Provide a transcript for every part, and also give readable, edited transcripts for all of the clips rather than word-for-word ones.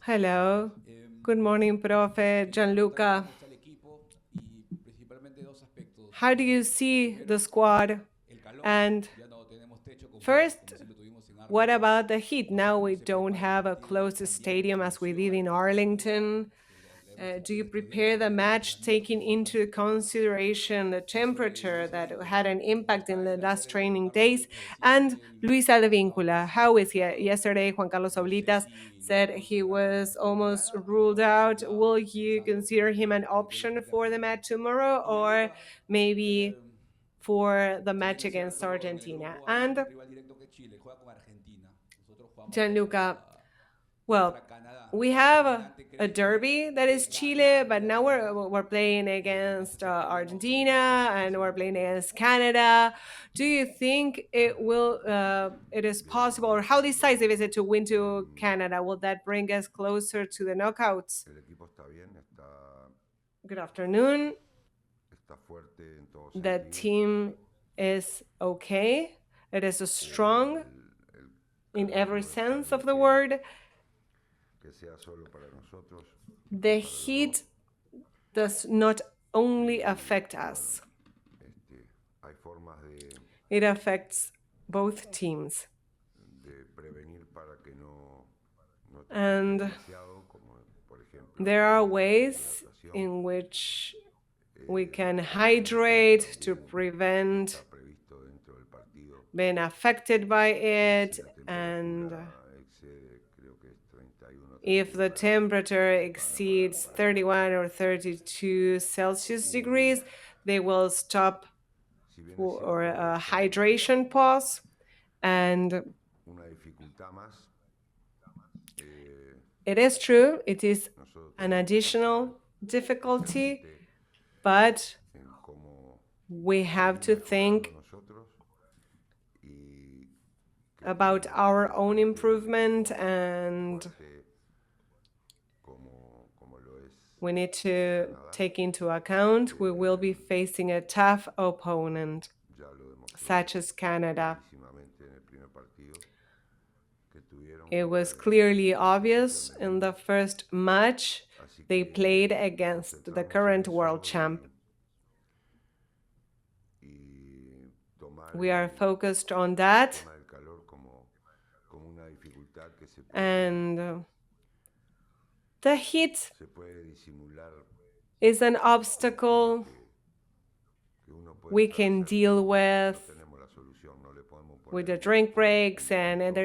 Hello. Good morning, Profe. Gianluca. How do you see the squad? And first, what about the heat? Now we don't have a closed stadium as we did in Arlington. Do you prepare the match taking into consideration the temperature that had an impact in the last training days? And Luis Advíncula, how is he? Yesterday, Juan Carlos Oblitas said he was almost ruled out. Will you consider him an option for the match tomorrow or maybe for the match against Argentina? And Gianluca, well, we have a derby that is Chile, but now we're playing against Argentina and we're playing against Canada. Do you think it is possible, or how decisive is it to win to Canada? Will that bring us closer to the knockouts? Good afternoon. The team is okay. It is strong in every sense of the word. The heat does not only affect us, it affects both teams. And there are ways in which we can hydrate to prevent being affected by it, and if the temperature exceeds 31 or 32 Celsius degrees, they will stop for a hydration pause. And it is true, it is an additional difficulty, but we have to think about our own improvement, and we need to take into account we will be facing a tough opponent, such as Canada. It was clearly obvious in the first match they played against the current world champ. We are focused on that, and the heat is an obstacle we can deal with the drink breaks, and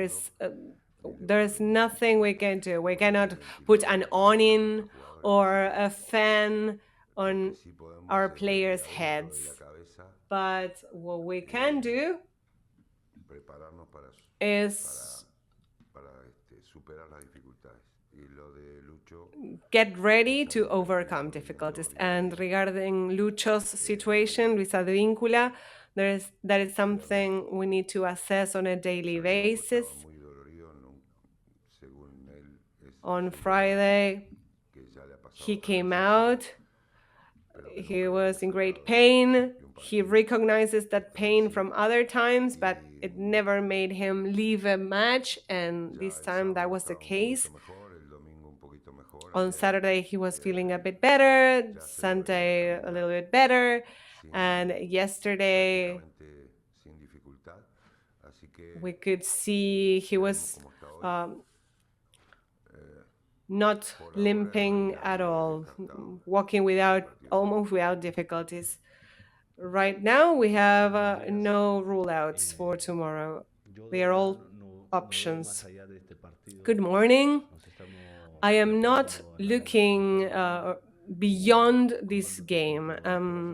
there's nothing we can do. We cannot put an awning or a fan on our players' heads. But what we can do is get ready to overcome difficulties. And regarding Lucho's situation, Luis Advíncula, that is something we need to assess on a daily basis. On Friday, he came out. He was in great pain. He recognizes that pain from other times, but it never made him leave a match, and this time that was the case. On Saturday, he was feeling a bit better, Sunday, a little bit better, and yesterday, we could see he was not limping at all, walking almost without difficulties. Right now, we have no rule-outs for tomorrow. They are all options. Good morning. I am not looking beyond this game.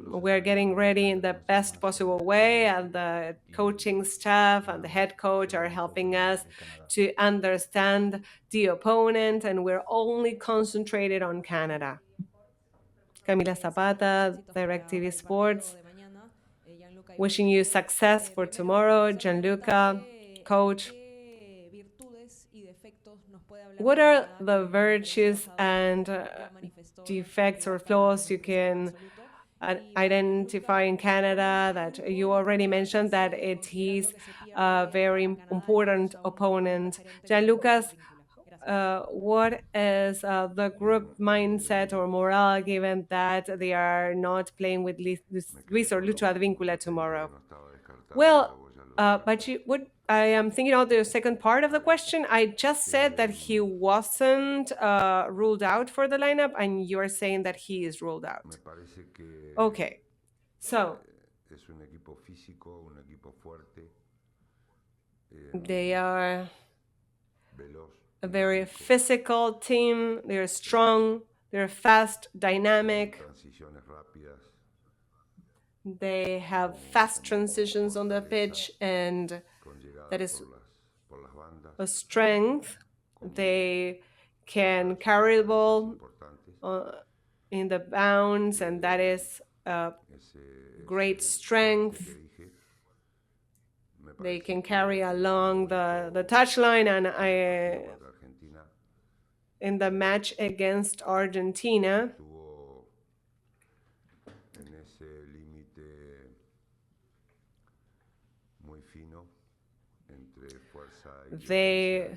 We're getting ready in the best possible way, and the coaching staff and the head coach are helping us to understand the opponent, and we're only concentrated on Canada. Camila Zapata, DirecTV Sports. Wishing you success for tomorrow, Gianluca, coach. What are the virtues and defects or flaws you can identifying Canada that you already mentioned that it is a very important opponent. Gianluca's, what is the group mindset or morale given that they are not playing with Luis or Lucho Advíncula tomorrow? Well, but what I am thinking of the second part of the question. I just said that he wasn't ruled out for the lineup, and you're saying that he is ruled out. Okay, so they are a very physical team. They're strong. They're fast, dynamic. They have fast transitions on the pitch, and that is a strength. They can carry the ball in the bounds, and that is a great strength. They can carry along the touchline, and in the match against Argentina, they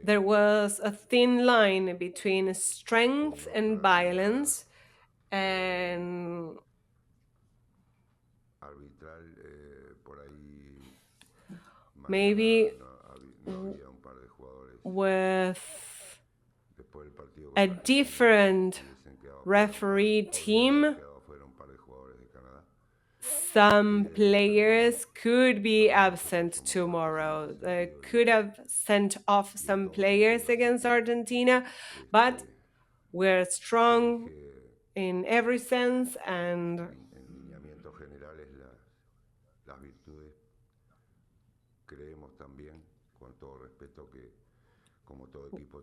there was a thin line between strength and violence, and maybe with a different referee team, some players could be absent tomorrow. They could have sent off some players against Argentina, but we're strong in every sense, and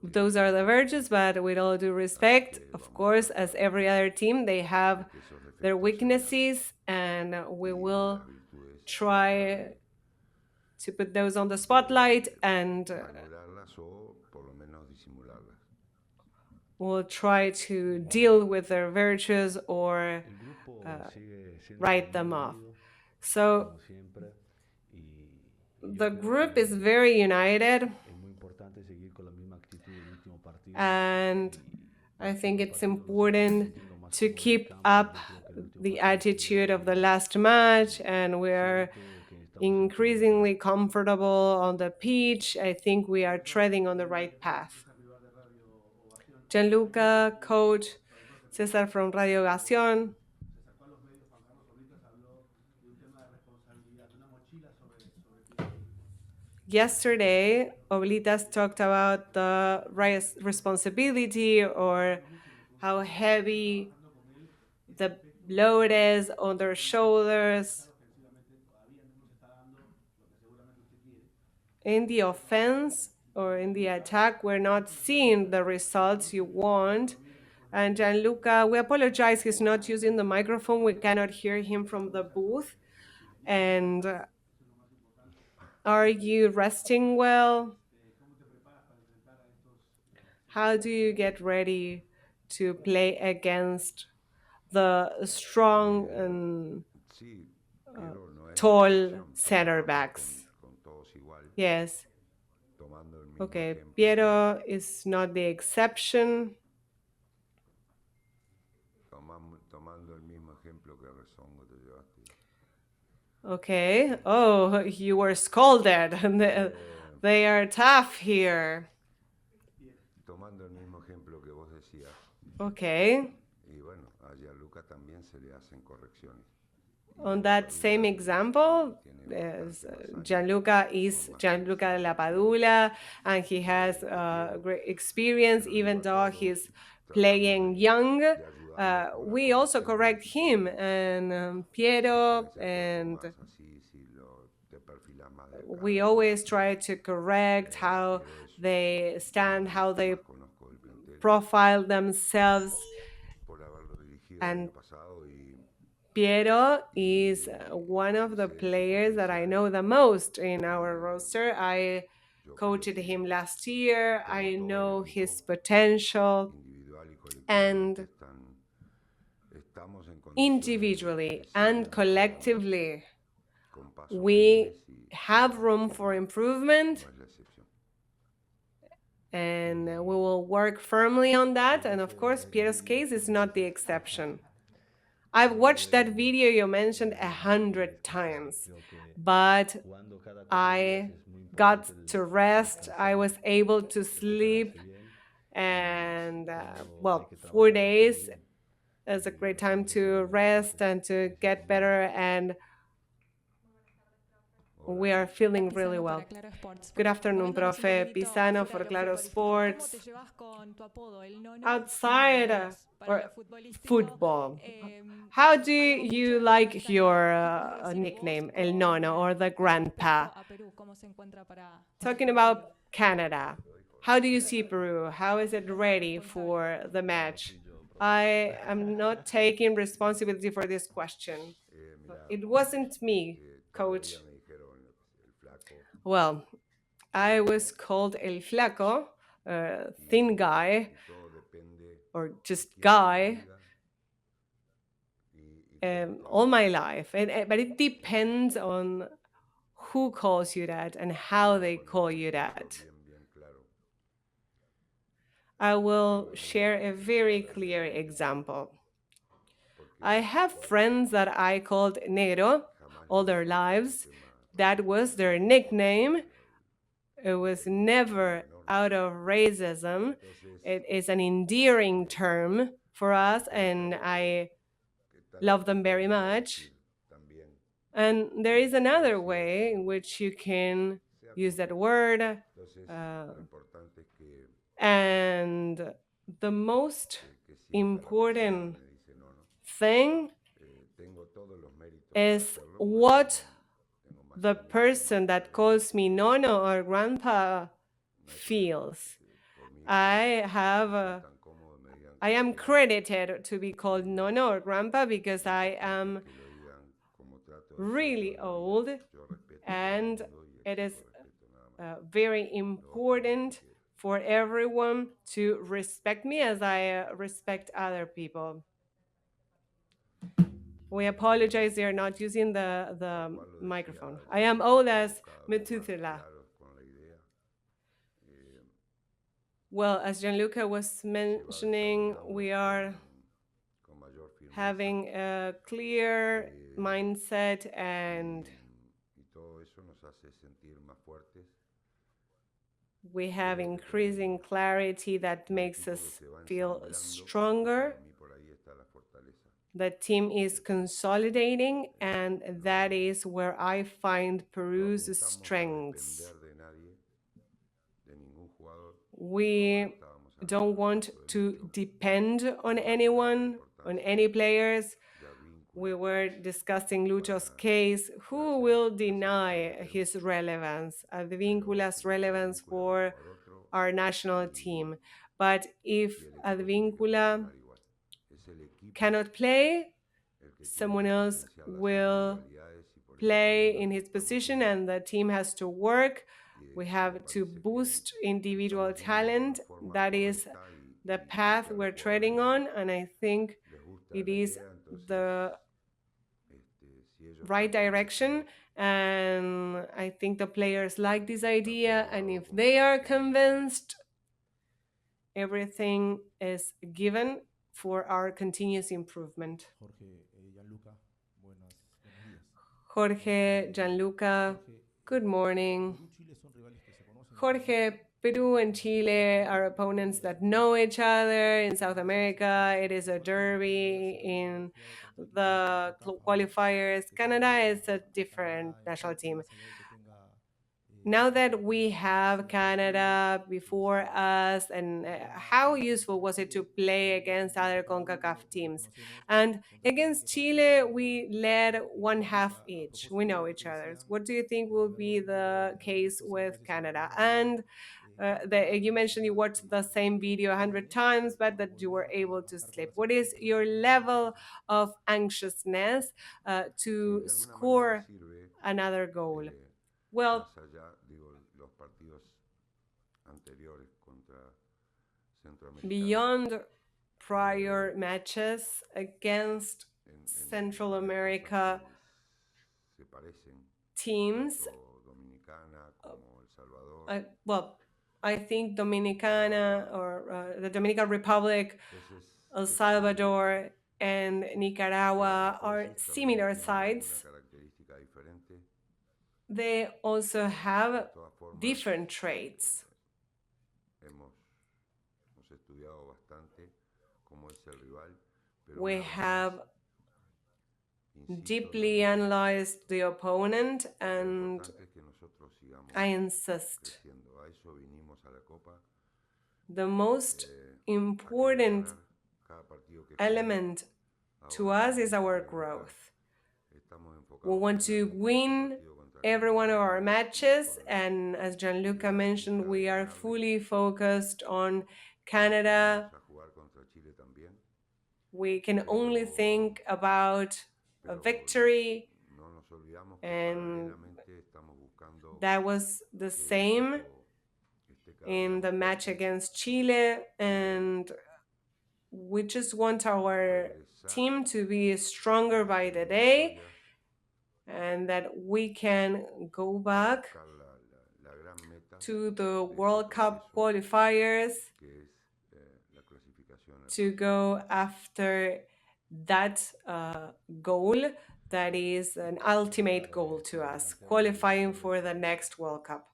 those are the virtues. But with all due respect, of course, as every other team, they have their weaknesses, and we will try to put those on the spotlight, and we'll try to deal with their virtues or write them off. So the group is very united, and I think it's important to keep up the attitude of the last match, and we're increasingly comfortable on the pitch. I think we are treading on the right path. Gianluca, coach, Cesar from Radio Gación. Yesterday, Oblitas talked about the responsibility or how heavy the load is on their shoulders. In the offense or in the attack, we're not seeing the results you want. And Gianluca, we apologize, he's not using the microphone. We cannot hear him from the booth. And are you resting well? How do you get ready to play against the strong and tall center backs? Yes. Okay, Piero is not the exception. Okay. Oh, you were scolded. They are tough here. Okay. On that same example, Gianluca is Gianluca Lapadula, and he has great experience, even though he's playing young. We also correct him and Piero, and we always try to correct how they stand, how they profile themselves. And Piero is one of the players that I know the most in our roster. I coached him last year. I know his potential, and individually and collectively, we have room for improvement, and we will work firmly on that. And of course, Piero's case is not the exception. I've watched that video you mentioned 100 times, but I got to rest. I was able to sleep, and well, 4 days is a great time to rest and to get better. And we are feeling really well. Good afternoon, Profe Pisano for Claro Sports. Outside or football, how do you like your nickname, El Nono or the Grandpa? Talking about Canada, how do you see Peru? How is it ready for the match? I am not taking responsibility for this question. It wasn't me, coach. Well, I was called El Flaco, thin guy, or just guy, all my life. But it depends on who calls you that and how they call you that. I will share a very clear example. I have friends that I called Negro all their lives. That was their nickname. It was never out of racism. It is an endearing term for us, and I love them very much. And there is another way in which you can use that word. And the most important thing is what the person that calls me Nono or Grandpa feels. I am credited to be called Nono or Grandpa because I am really old, and it is very important for everyone to respect me as I respect other people. We apologize, they are not using the microphone. I am old as Methuselah. Well, as Gianluca was mentioning, we are having a clear mindset, and we have increasing clarity that makes us feel stronger. The team is consolidating, and that is where I find Peru's strengths. We don't want to depend on anyone, on any players. We were discussing Lucho's case. Who will deny his relevance, Advíncula's relevance for our national team? But if Advíncula cannot play, someone else will play in his position, and the team has to work. We have to boost individual talent. That is the path we're treading on, and I think it is the right direction. And I think the players like this idea, and if they are convinced, everything is given for our continuous improvement. Jorge, Gianluca, good morning. Jorge, Peru and Chile are opponents that know each other in South America. It is a derby in the qualifiers. Canada is a different national team. Now that we have Canada before us, and how useful was it to play against other CONCACAF teams? And against Chile, we led one half each. We know each other. What do you think will be the case with Canada? And you mentioned you watched the same video 100 times, but that you were able to sleep. What is your level of anxiousness to score another goal? Well, beyond prior matches against Central America teams. Well, I think Dominicana or the Dominican Republic, El Salvador, and Nicaragua are similar sides. They also have different traits. We have deeply analyzed the opponent, and I insist the most important element to us is our growth. We want to win every one of our matches, and as Gianluca mentioned, we are fully focused on Canada. We can only think about a victory, and that was the same in the match against Chile, and we just want our team to be stronger by the day and that we can go back to the World Cup qualifiers to go after that goal that is an ultimate goal to us, qualifying for the next World Cup.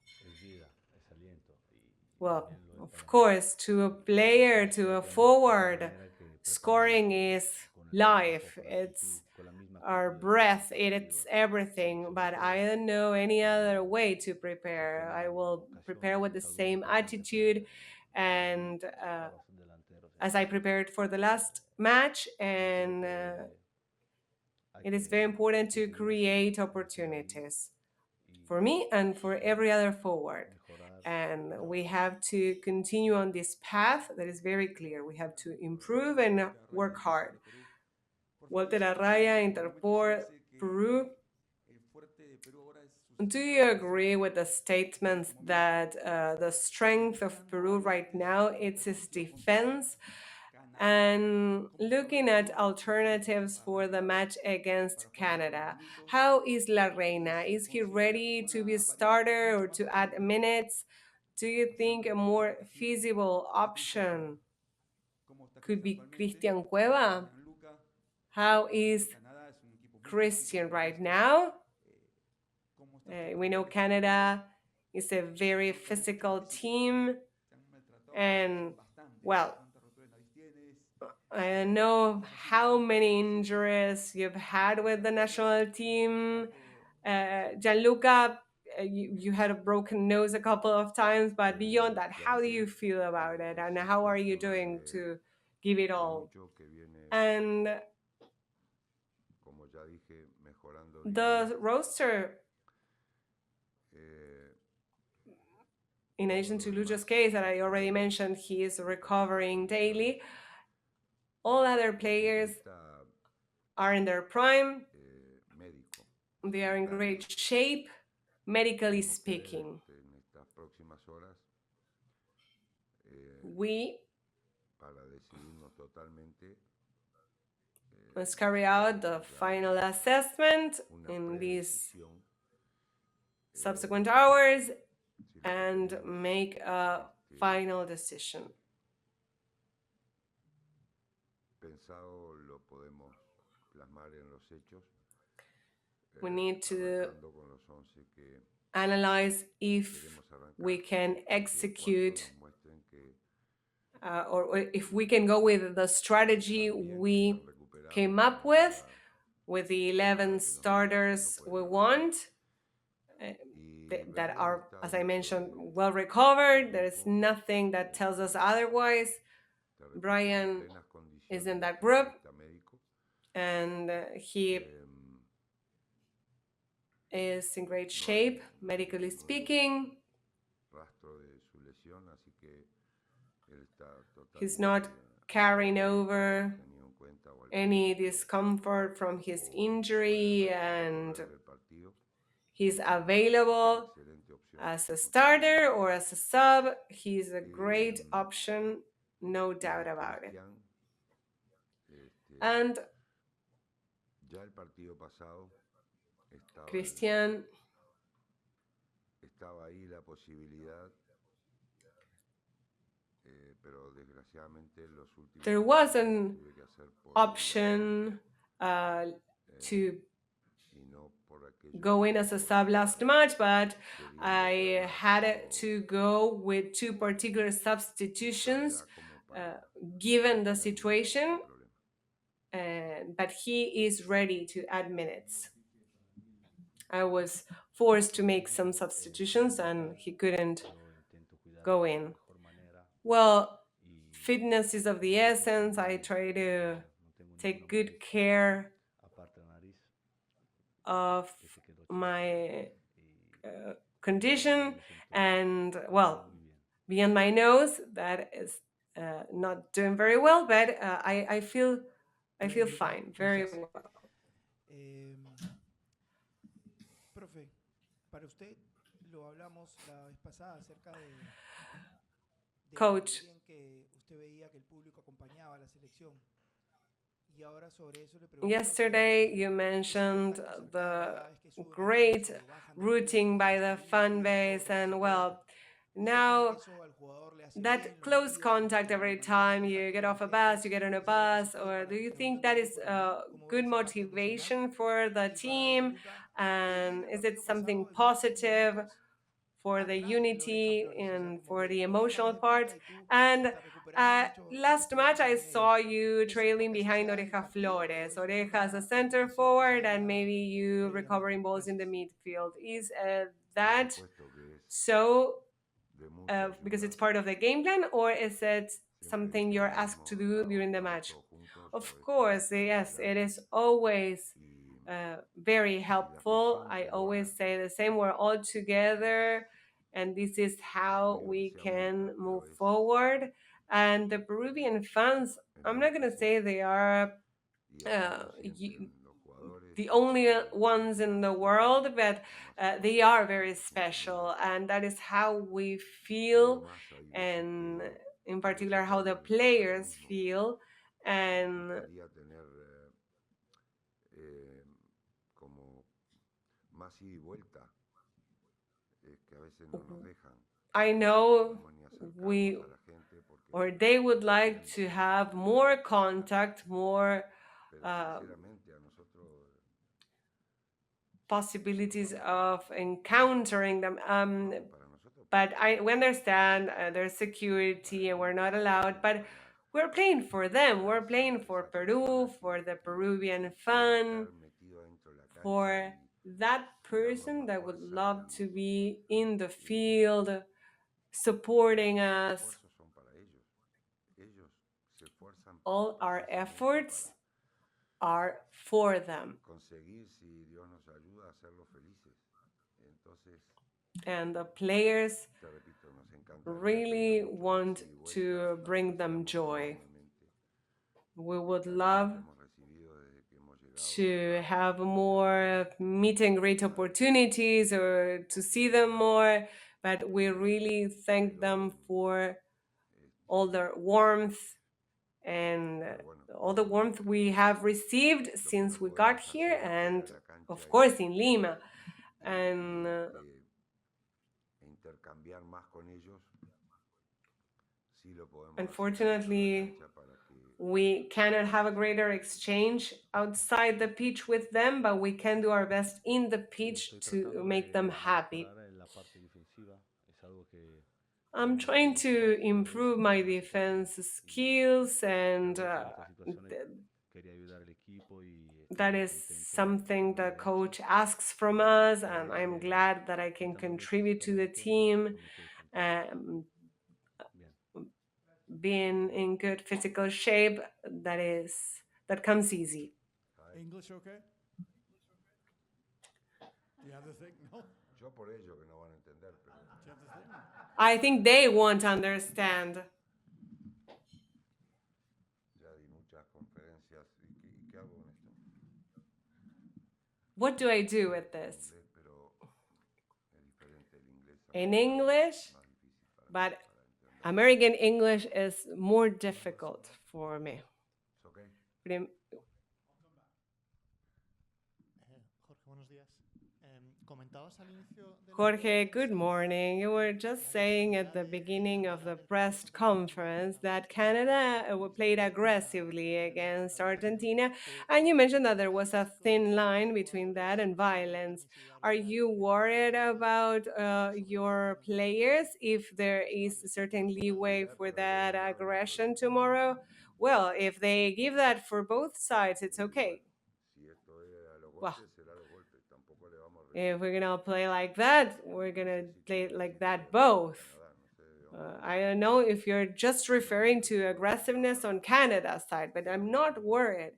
Well, of course, to a player, to a forward, scoring is life. It's our breath, it's everything. But I don't know any other way to prepare. I will prepare with the same attitude and as I prepared for the last match. And it is very important to create opportunities for me and for every other forward. And we have to continue on this path that is very clear. We have to improve and work hard. Walter Arraya, Interpol, Peru. Do you agree with the statements that the strength of Peru right now is its defense? And looking at alternatives for the match against Canada, how is La Reina? Is he ready to be a starter or to add minutes? Do you think a more feasible option could be Christian Cueva? How is Christian right now? We know Canada is a very physical team, and well, I don't know how many injuries you've had with the national team. Gianluca, you had a broken nose a couple of times, but beyond that, how do you feel about it? And how are you doing to give it all? And the roster, in addition to Lucho's case that I already mentioned, he is recovering daily. All other players are in their prime. They are in great shape, medically speaking. We must carry out the final assessment in these subsequent hours and make a final decision. We need to analyze if we can execute or if we can go with the strategy we came up with the 11 starters we want that are, as I mentioned, well recovered. There is nothing that tells us otherwise. Brian is in that group, and he is in great shape, medically speaking. He's not carrying over any discomfort from his injury, and he's available as a starter or as a sub. He's a great option, no doubt about it. And Christian, there was an option uh, to go in as a sub last match, but I had to go with two particular substitutions uh, given the situation. But he is ready to add minutes. I was forced to make some substitutions and he couldn't go in. Well, fitness is of the essence. I try to take good care of my condition, and well, beyond my nose, that is not doing very well, but I feel fine, very Gracias. well. Em, Profe, para usted lo hablamos la vez pasada acerca de lo Coach, bien que usted veía que el público acompañaba a la selección. Y ahora sobre eso le pregunto yesterday you qué siente mentioned para resaltar the cada vez que suben un great bus o bajan del bus, rooting by the salir fan así base, and sobresaliendo. well, ¿Usted cree que now eso al jugador le hace bien, that lo close motiva, contact every mantener time you contacto get con la off a gente? bus, you get on a ¿Es algo bus, positivo or do para you think that preguntándole is por allí a cómo ve good esa parte emocional? motivation for the Y para team? Gianluca, And el is it partido something pasado en los últimos positive minutos for the hablaste de Oreja unity Flores, o sea, and como for que the Oreja emotional más de punta part? y tú And hasta recuperando muchos last match, pelotas I al saw medio. you ¿Es cierto trailing que así behind se da en el Oreja partido o Flores. eso fue Oreja as a una center equivocación que se forward, and había maybe you recovering previamente? balls in the Gracias. midfield. Is that so? Because it's part of the game plan, or is it something you're asked to do during the match? Of course, yes, it is always very helpful. I always say the same, we're all together, and this is how we can move forward. And the Peruvian fans, I'm not going to say they are the only ones in the world, but they are very special, and that is how we feel, and in particular, how the players feel. And I know we or they would like to have more contact, more possibilities of encountering them. But we understand their security and we're not allowed. But we're playing for them. We're playing for Peru, for the Peruvian fun, for that person that would love to be in the field supporting us. All our efforts are for them. And the players really want to bring them joy. We would love to have more meet and greet opportunities or to see them more, but we really thank them for all their warmth and all the warmth we have received since we got here, and of course in Lima. And unfortunately, we cannot have a greater exchange outside the pitch with them, but we can do our best in the pitch to make them happy. I'm trying to improve my defense skills, and that is something the coach asks from us, and I'm glad that I can contribute to the team. Um, being in good physical shape, that comes easy. English okay? Do you have the thing? No? Do you have the thing? I think they won't understand. What do I do with this? In English, but American English is more difficult for me. Jorge, good morning. You were just saying at the beginning of the press conference that Canada played aggressively against Argentina, and you mentioned that there was a thin line between that and violence. Are you worried about your players if there is a certain leeway for that aggression tomorrow? Well, if they give that for both sides, it's okay. Si esto es a los Well, golpes, será a los golpes. Tampoco le vamos a if reñir. we're gonna play like that, we're No gonna sé si play quiere it like decir that que both. Canadá, no sé de dónde. I don't know if you're just referring to aggressiveness on Canada's side, but I'm not worried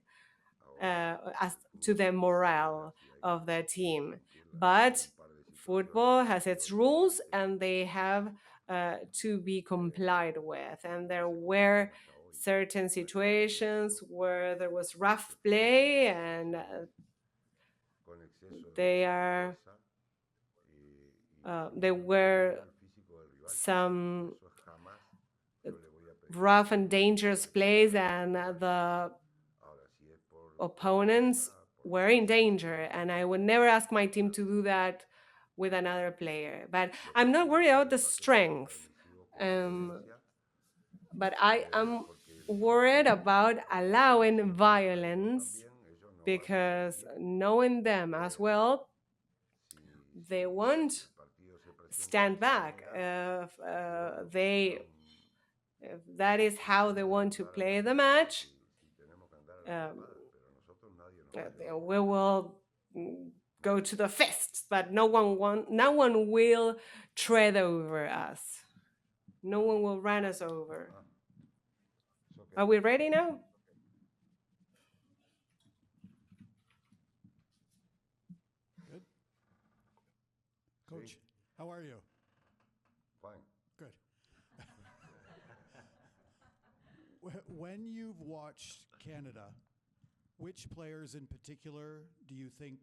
as to the morale of the team. But football has its rules and they have to be complied with. And there were certain situations where there was rough play and they are there were some rough and dangerous plays, and the opponents were in danger. And I would never ask my team to do that with another player. But I'm not worried about the strength. But I am worried about allowing violence because knowing them as well, they won't stand back. If that is how they want to play the match, we will go to the fists, but no one will tread over us. No one will run us over. Are we ready now? Good. Coach, how are you? Fine. Good. When you've watched Canada, which players in particular do you think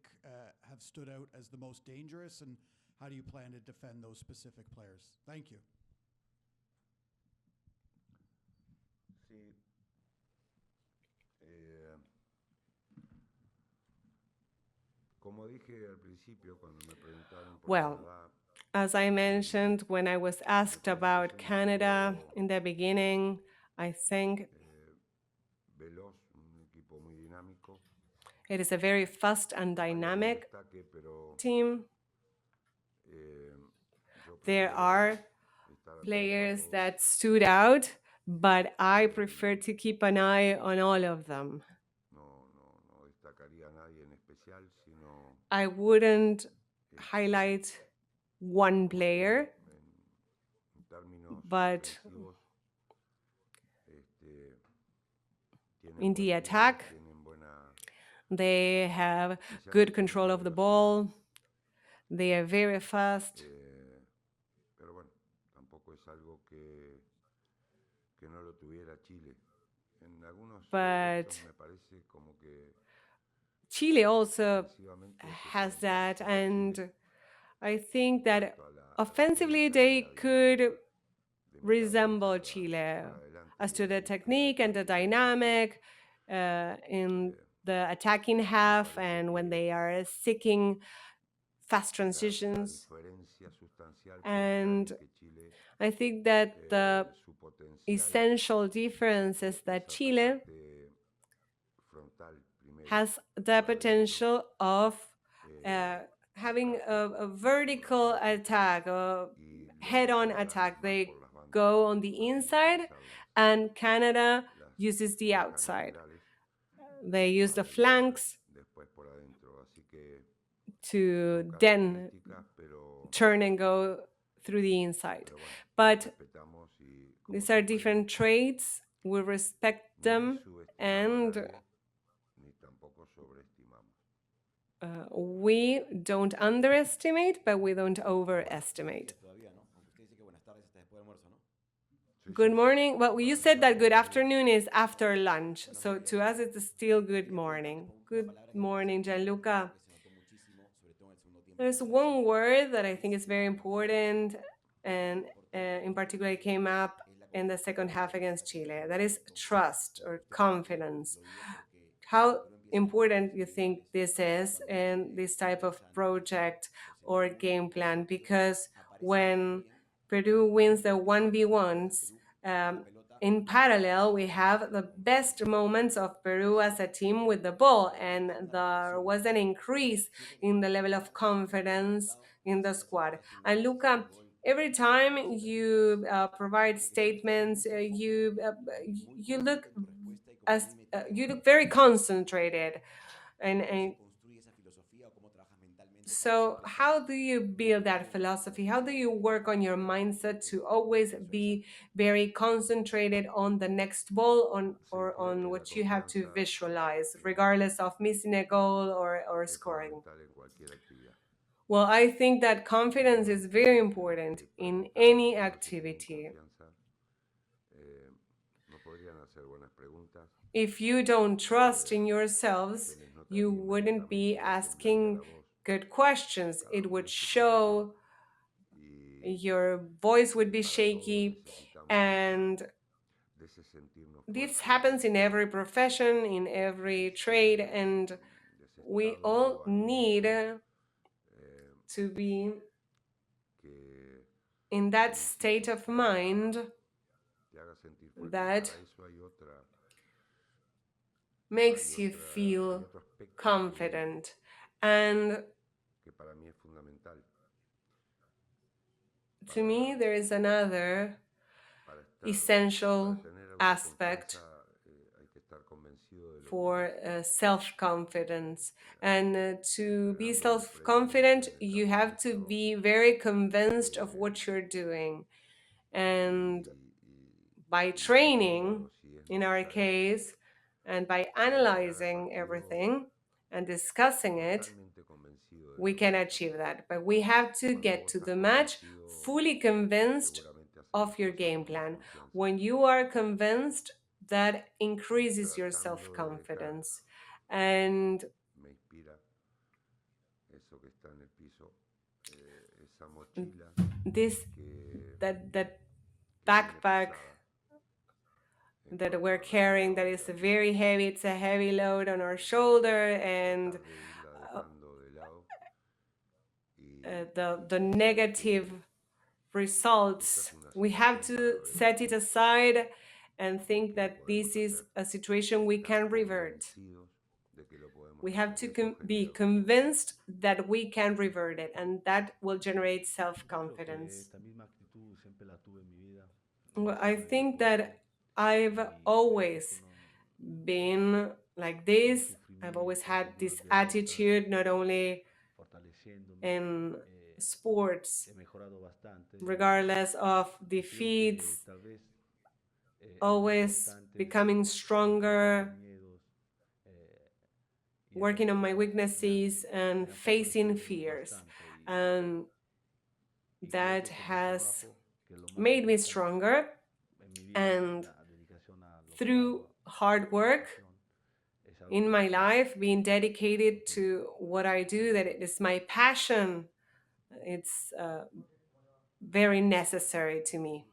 have stood out as the most dangerous, and how do you plan to defend those specific players? Thank you. Sí. Como dije al principio, cuando me preguntaron por Well, Canadá, as I mentioned when I was asked about Canada in the beginning, I think veloz, un equipo muy dinámico. it is a very fast and dynamic Destaque, pero team. There are players that stood out, but I prefer to keep an eye on all of them. No destacaría a nadie en especial, sino I wouldn't highlight one player, en términos but ofensivos, in the attack, tienen buena, they have good control of the ball. They are very fast. pero bueno, tampoco es algo que no lo tuviera Chile. En algunos aspectos me parece como que Chile also has that, and I think that offensively they could resemble Chile as to the technique and the dynamic in the attacking half and when they are seeking fast transitions. And I think that the essential difference is that Chile has the potential of having a vertical attack, a head-on attack. They go on the inside, and Canada uses the outside. They use the flanks to then turn and go through the inside. But these are different traits. We respect them, and we don't underestimate, but we don't overestimate. Good morning. Well, you said that good afternoon is after lunch. So to us, it's still good morning. Good morning, Gianluca. There's one word that I think is very important, and in particular, it came up in the second half against Chile. That is trust or confidence. How important you think this is in this type of project or game plan, because when Peru wins the 1v1s, um, in parallel, we have the best moments of Peru as a team with the ball, and there was an increase in the level of confidence in the squad. And Luca, every time you provide statements, you look as you look very concentrated, and so, how do you build that philosophy? How do you work on your mindset to always be very concentrated on the next ball, on or on La what you have to confianza visualize, regardless of missing a goal or es scoring? fundamental en cualquier actividad. Well, I think that confidence is very important Para in estar las any personas que tienen activity. confianza, eh, no podrían hacer buenas preguntas, If you don't trust eh, in yourselves, se les you notaría wouldn't be inmediatamente, temblaría asking la voz good questions. cada It uno would en su posición. show, Y, your voice would y be para todo shaky, necesitamos and de ese sentirnos this fuertes, happens in every profession, in de every trade, ese, and de ese we estado all need anímico eh, to be que, in que that state insisto, of mind te haga sentir fuerte. Y that para eso makes you hay feel otro aspecto confident. And que para mí es fundamental. to me, Para, there is another para, estar, para essential tener aspect autoconfianza hay que estar convencido de lo que uno for hace. self confidence. And to be Entrenando en el self predio, confident, en el you have to campamento, be very convinced of eh, what you're doing. And by y training, sufriendo si es in our necesario, case, and by cada analyzing partido everything and discussing it, totalmente convencido de we lo que can hace. achieve that. But we have to Cuando get vos to estás the match convencido, fully convinced seguramente haces las of your cosas game con más plan. confianza. When you are convinced, that Y increases your self tratando de dejar, confidence. And me inspira eso que está en el piso, esa mochila this que, that que viene backpack pesada en that cuanto we're a carrying, that resultados de is la vida. very heavy, it's a heavy load on our shoulder, and Tratar de irla uh, dejando de lado y, the y saber negative que esta es results, una we have situación para to set it revertir, aside and think que lo that podemos this is hacer, a situation we estar can revert. convencidos de que lo podemos We have hacer. to Y eso be genera autoconfianza. convinced that we can revert it, and that will generate self Yo creo que confidence. esta misma actitud siempre la tuve en mi vida, Well, I iniciando en el think deporte that I've y veo que always no, been like con this. I've always sufrimiento, had con duras this derrotas, attitude, not only fortaleciéndome, in eh, sports, he mejorado bastante regardless of y creo que defeats, tal vez es muy always importante becoming enfrentar los stronger, miedos y esas working on my cosas weaknesses, and me han facing fortalecido fears. bastante And y creo that que con el has trabajo, que es lo más made me importante stronger. en mi vida, And la dedicación a lo que through hago, hard a mi work pasión, es algo in que my no tiene life, precio. being dedicated Entonces, to what I do, that it is my passion, it's very necessary to me.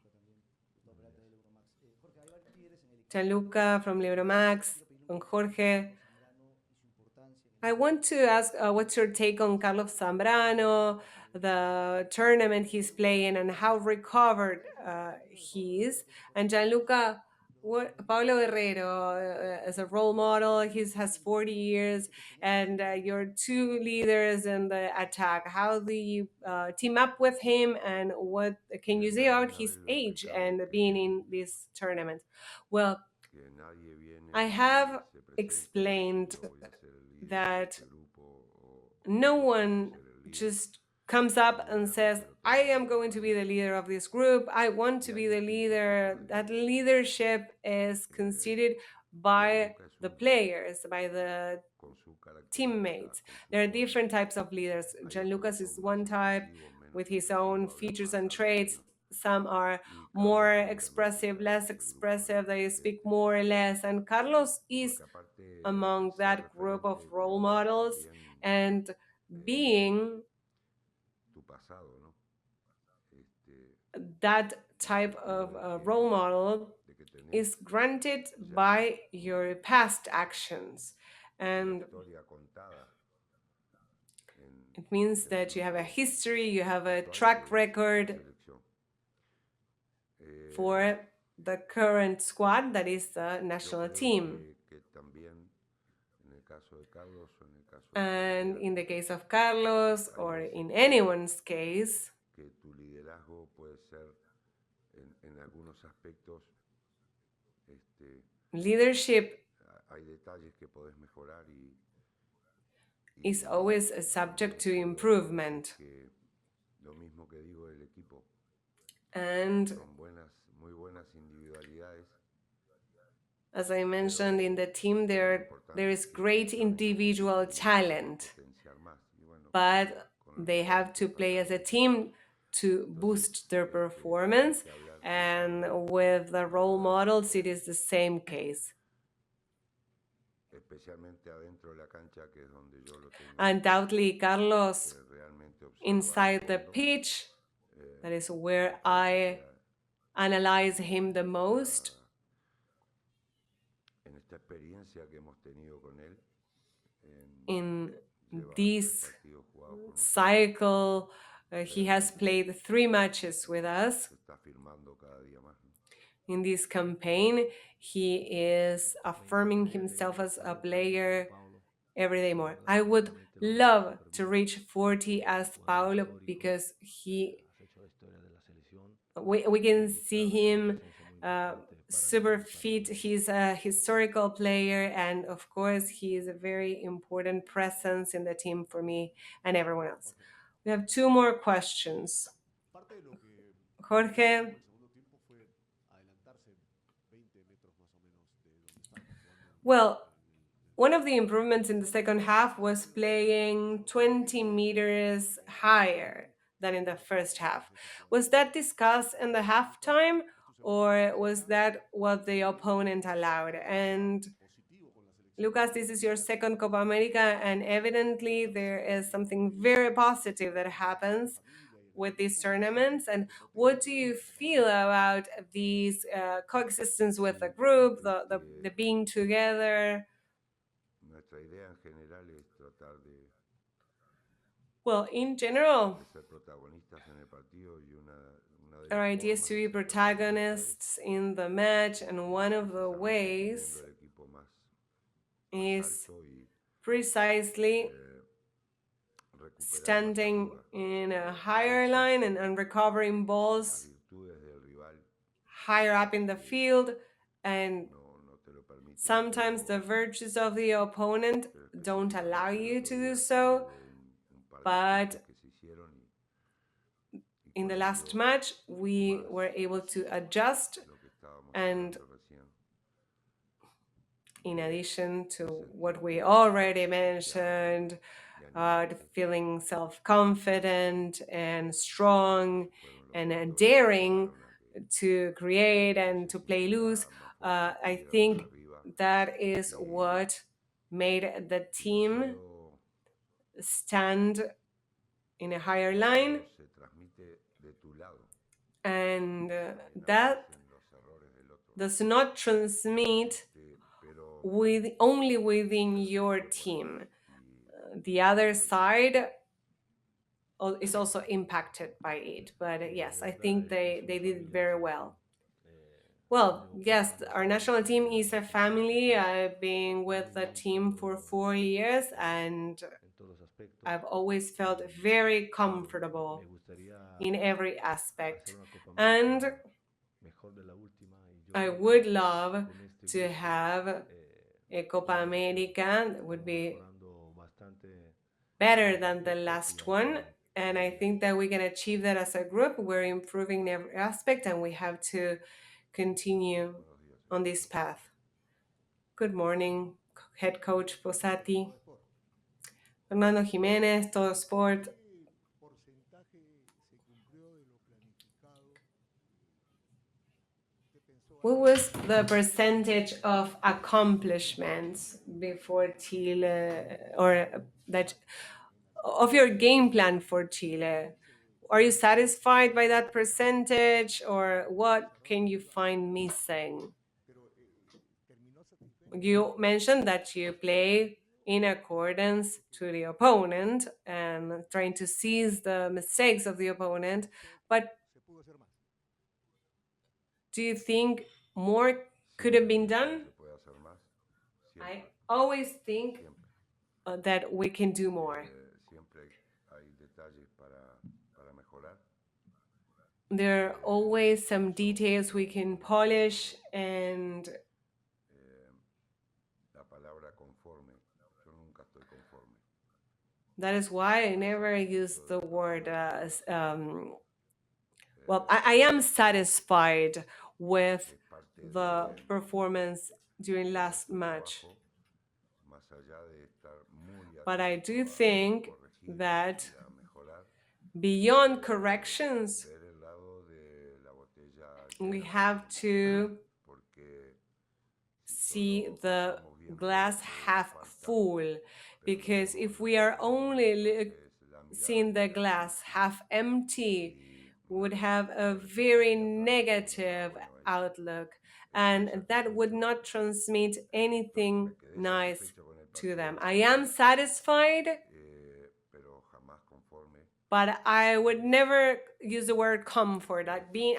Gianluca from Libromax, and Jorge. I want to ask, what's your take on Carlos Zambrano, the tournament he's playing, and how recovered he is? And Gianluca, what Paulo Guerrero as a role model, he has 40 years, and you're two leaders in the attack. How do you team up with him, and what can you Que say ya about una his vez lo age explicamos and being in this tournament? Well, que nadie I viene y have se presenta y dice explained yo voy a ser el líder de that este grupo o no yo quiero one ser el líder. just comes El up and liderazgo says, te lo I tenés que am going to be proponer. the leader of this group. I want Y to be hay the distintos tipos leader. de That líderes. leadership is considered by Gianluca es the uno, players, by the con sus características, teammates. con sus There are formas. different types of leaders. Hay otros que Gianluca's son is más one type expresivos, menos with his own expresivos, hablan features más, and hablan traits. menos. Some are Y more Carlos fundamentalmente expressive, está en less ese grupo, ¿no? expressive, they speak more or less. And Carlos is Porque aparte de among ser that group of referente, role creo que models, también and eh, being tu pasado, ¿no? that En el type sentido of role model de que tenés is granted ya by your past actions. la And historia contada It means en that you have a minutos history, you have a actual track de la record selección. Eh, for the current squad that is the yo national creo team. que también en el caso de Carlos o en el caso de And cualquiera, in the case of Carlos, hay or veces in anyone's case, que tu liderazgo puede ser en algunos aspectos, este, leadership hay detalles que podés mejorar is y always subject to improvement. que lo mismo que digo del equipo, And son muy buenas individualidades, as I mentioned, in the team, lo there importante is es que great juntos individual talent, potenciar más. Y bueno, but con el they jugador have que to play as a falta team to entonces boost their hay performance. que hablar And pensando with the role models, adentro, it is the same case. especialmente adentro de la cancha, que es donde yo lo tengo Undoubtedly, que Carlos, realmente observar a inside the fondo. pitch, that is Me where parece I analyze him the most. en esta experiencia que hemos tenido con él, en, In lleva 3 this partidos jugados con nosotros, cycle, he has realmente played 3 matches with us. se está firmando cada día más, ¿no? In this campaign, he is affirming himself as a player every day more. I would love to reach 40 as Paulo because we can see him super fit. He's a historical player, and of course, he is a very important presence in the team for me and everyone else. We have 2 more questions. Parte de lo que Jorge. el segundo tiempo fue adelantarse 20 metros más o menos de donde estaban jugando Well, one of the improvements in the second half was playing 20 meters higher than in the first half. Was that discussed in the halftime, or was that what the opponent allowed? And positivo con la selección. Lucas, this is your second Copa America, and evidently there is something very positive that happens with these tournaments. And what do you feel about these coexistence with the group, the being together? Nuestra idea en general es tratar Well, in general, de ser protagonistas en el partido y una de our las idea is formas to de be ser protagonistas protagonists in the match, and one of the precisamente ways teniendo el equipo más is alto y precisely recuperar más standing arriba. in a A higher veces line and recovering las balls virtudes del rival higher up in the field, and no te lo permiten, sometimes the virtues of the opponent pero don't allow específicamente el you otro to do día so. hubo un par de But ajustes que se hicieron y in con the last ello match, we más were able to adjust, lo que estábamos and hablando recién in de addition to what we sentirte already confiado mentioned, y animarte, feeling self confident and strong fueron los and factores que daring llevaron a que to create no and sé to si play loose. sea más fuerte que I estuviéramos think arriba that is y, what made the y no team solo stand in a higher no line, solo se transmite de tu lado, and también that aparecen los errores del otro. does not transmit Pero only within se your fue por ahí team. The other side is also impacted by it. But yes, I think they did it very well. Well, yes, our national team is a family. I've been with the team for 4 years, and I've always felt very comfortable in every aspect. And I would love to have a Copa America that would be better than the last one. And I think that we can achieve that as a group. We're improving in every aspect, and we have to continue on this path. Good morning, head coach Fossati. Fernando Jimenez, Todo Sport. What was the percentage of accomplishments before Chile, or that of your game plan for Chile? Are you satisfied by that percentage, or what can you find missing? You mentioned that you play in accordance to the opponent and trying to seize the mistakes of the opponent. But do you think more could have been Siempre done? se puede hacer más, I siempre, always think siempre. that we can do more. Siempre hay detalles para mejorar. There are always some details we can polish, and Eh, la palabra conforme, yo nunca estoy conforme. that is why I never use the word well, I am satisfied with Es parte the performance during last nuestro match, trabajo, más allá de estar muy but I atento do think corregir that y a mejorar, beyond corrections, ver el lado de la botella we llena, have to porque si see solo the pasamos viendo lo glass que half falta, full, pero no because vemos if lo we que are tenemos, only entonces la mirada seeing the negativa glass half empty, y we would bueno, have a la very responsabilidad para decirle, negative bueno, outlook, estoy and that would satisfecho, not transmit no, anything me quedé nice satisfecho con el to partido them. de I hoy, am satisfied, pero jamás conforme. but I would never use the word comfort.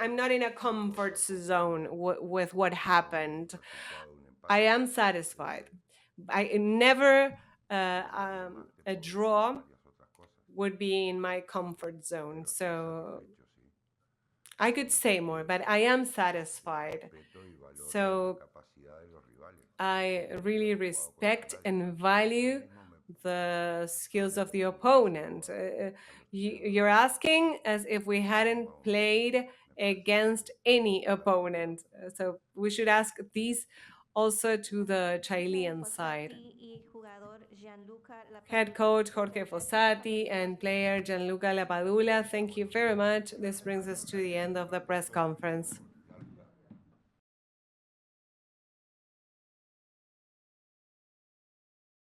I'm not in a comfort Cosa zone conforme with what con un happened. resultado de un I empate. am satisfied. I never Lo más que a puedo decir draw varias otras cosas, would be in my comfort zone. pero estoy So satisfecho, sí. I could Y say more, porque but I am satisfied. respeto y valoro la So capacidad de los rivales I y really han jugado con respect canalla. and Lo value mismo the skills of the me refiero opponent. a los chicos You're asking as if we que han hadn't jugado muy bien. played Me parece against que han any mostrado opponent. So we should ask these also to the Jorge Chilean side. Fossati y jugador Gianluca Head Lapadula. coach Jorge Gracias por Fossati and compartirnos. player Gianluca Lapadula, thank you very much. This brings us to the end of the press conference.